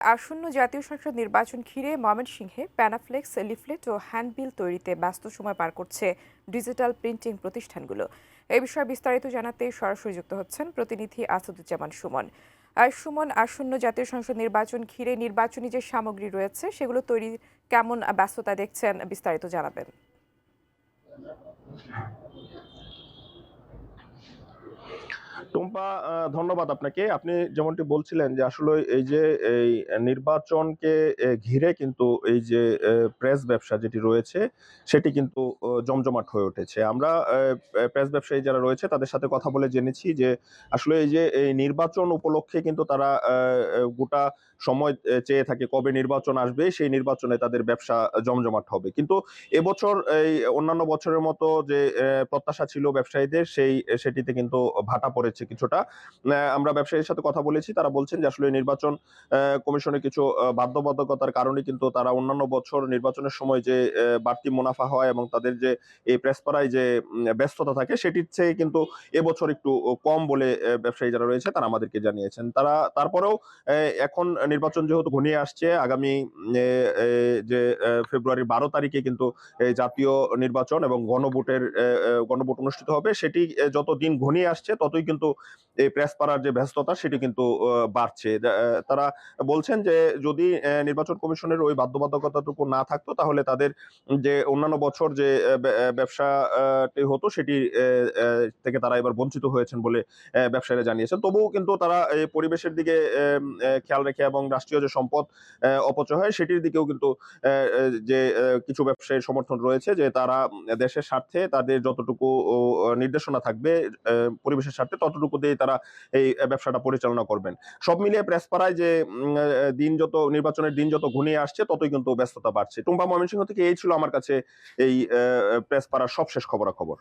আসন্ন জাতীয় সংসদ নির্বাচন ঘিরে ময়মনসিংহে প্যানাফ্লেক্স, লিফলেট ও হ্যান্ডবিল তৈরিতে ব্যস্ত সময় পার করছে ডিজিটাল প্রিন্টিং প্রতিষ্ঠানগুলো। এই বিষয়ে বিস্তারিত জানাতে সরাসরি যুক্ত হচ্ছেন প্রতিনিধি আসাদুজ্জামান সুমন। সুমন, আসন্ন জাতীয় সংসদ নির্বাচন ঘিরে নির্বাচনী যে সামগ্রী রয়েছে সেগুলো তৈরি কেমন ব্যস্ততা দেখছেন, বিস্তারিত জানাবেন। টুম্পা, ধন্যবাদ আপনাকে। আপনি যেমনটি বলছিলেন যে আসলে এই যে এই নির্বাচনকে ঘিরে কিন্তু এই যে প্রেস ব্যবসা যেটি রয়েছে সেটি কিন্তু জমজমাট হয়ে উঠেছে। আমরা প্রেস ব্যবসায়ী যারা রয়েছে তাদের সাথে কথা বলে জেনেছি যে আসলে এই যে এই নির্বাচন উপলক্ষে কিন্তু তারা গোটা সময় চেয়ে থাকে কবে নির্বাচন আসবে, সেই নির্বাচনে তাদের ব্যবসা জমজমাট হবে। কিন্তু এবছর এই অন্যান্য বছরের মতো যে প্রত্যাশা ছিল ব্যবসায়ীদের সেটিতে কিন্তু ভাটা পড়েছে কিছুটা। আমরা ব্যবসায়ীর সাথে কথা বলেছি, তারা বলছেন যে আসলে নির্বাচন কমিশনের কিছু বাধ্যবাধকতার কারণে কিন্তু তারা অন্যান্য বছর নির্বাচনের সময় যে বাড়তি মুনাফা হয় এবং তাদের যে এই প্রেসপাড়ায় যে ব্যস্ততা থাকে সেটির চেয়ে কিন্তু এবছর একটু কম বলে ব্যবসায়ী যারা রয়েছে তারা আমাদেরকে জানিয়েছেন। তারা তারপরেও এখন নির্বাচন যেহেতু ঘনিয়ে আসছে, আগামী যে ফেব্রুয়ারির 12 তারিখে কিন্তু জাতীয় নির্বাচন এবং গণভোট অনুষ্ঠিত হবে। সেটি যত দিন ঘনিয়ে আসছে ততই কিন্তু এই প্রেস পাড়ার যে ব্যস্ততা সেটি কিন্তু বাড়ছে। তারা বলছেন যে যদি নির্বাচন কমিশনের ওই বাধ্যবাধকতাটুকু না থাকতো তাহলে তাদের যে অন্যান্য বছর যে ব্যবসাটি হতো সেটি থেকে তারা এবার বঞ্চিত হয়েছেন বলে ব্যবসায়ীরা জানিয়েছেন। তবুও কিন্তু তারা এই পরিবেশের দিকে খেয়াল রেখে এবং রাষ্ট্রীয় যে সম্পদ অপচয় হয় সেটির দিকেও কিন্তু যে কিছু ব্যবসায়ীর সমর্থন রয়েছে যে তারা দেশের স্বার্থে তাদের যতটুকু নির্দেশনা থাকবে পরিবেশের স্বার্থে ততটুকু দিয়ে তারা এই ব্যবসাটা পরিচালনা করবেন। সব মিলিয়ে প্রেসপাড়ায় যে নির্বাচনের দিন যত ঘনিয়ে আসছে ততই কিন্তু ব্যস্ততা বাড়ছে। টুম্পা, ময়মনসিংহ থেকে এই ছিল আমার কাছে এই প্রেসপাড়ার সবশেষ খবরাখবর।